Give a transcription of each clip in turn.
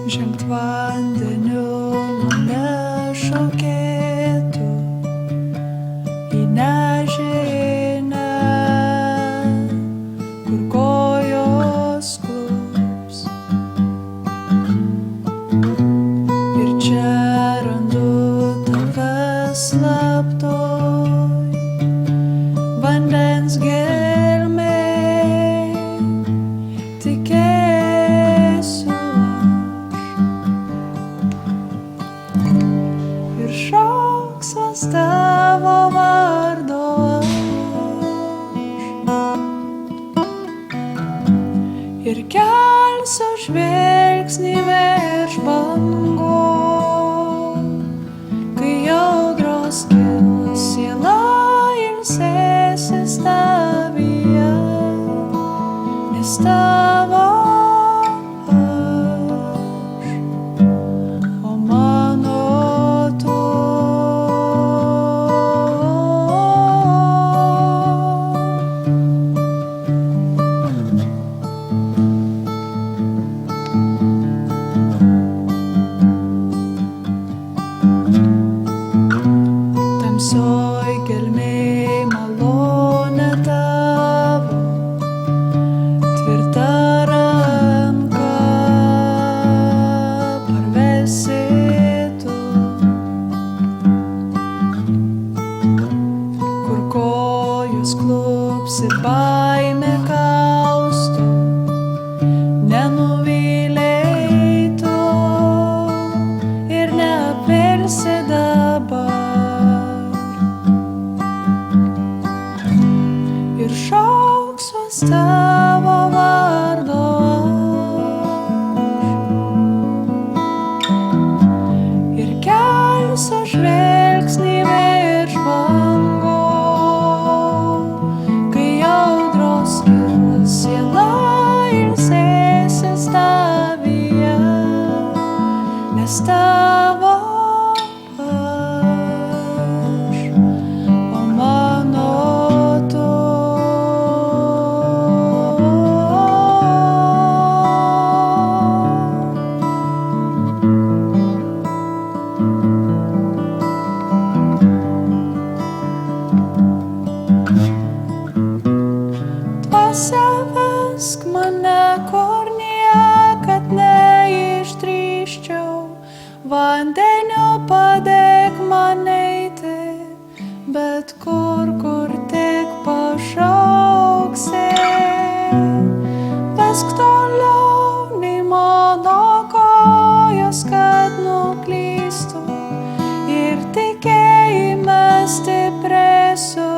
žengt vandeniu mane šaukėtų į nežinę, kur kojos klūps. Ir čia randu tave slaptoj vandens gelmėj, tikėsiu ir šauksiuos tavo vardo aš, ir kelsiu žvilgsnį virš bangų, kai audros kils, siela ilsėsis tavyje, nes tavo aš, o mano tu. Tamsoj gelmėj malonė tavo, tvirta ranka parvesi tu, kur kojos klups ir baimė kaustų, nenuvylei tu ir neapvilsi dabar. Ir šauksiuos tavo vardo aš, ir kelsiu žvilgsnį virš bangų, kai audros kils, siela ilsėsis tavyje, nes tavo aš, o mano tu. Dvasia vesk mane, kur niekad neišdrįsčiau, vandeniu padėk man eiti, bet kur tik pašauksi. Vesk toliau nei mano kojos, kad nuklystų, ir tikėjime stiprėsiu,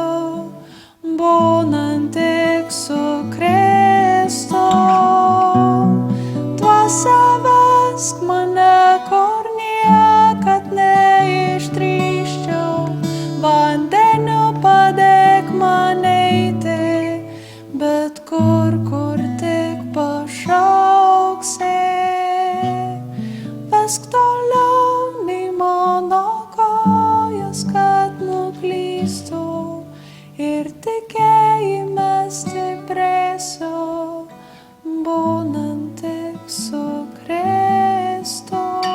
būnant tik su Kristum. Dvasia vesk mane, kur niekad neišdrįsčiau, vandeniu padėk man eiti, bet kur tik pašauksi. Vesk toliau nei mano kojos, kad nuklystų, ir tikėjime stiprėsiu, būnant tik su Kristum.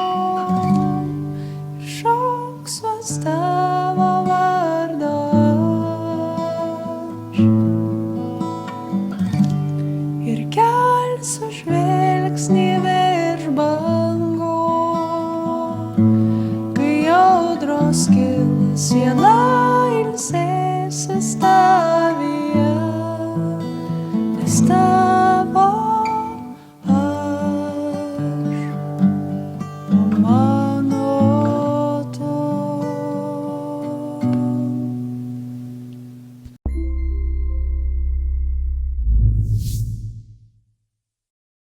Ir šauksiuos tavo vardo aš, ir kelsiu žvilgsnį virš bangų, kai audros kils, siela ilsėsis tavyje, nes tavo aš, o mano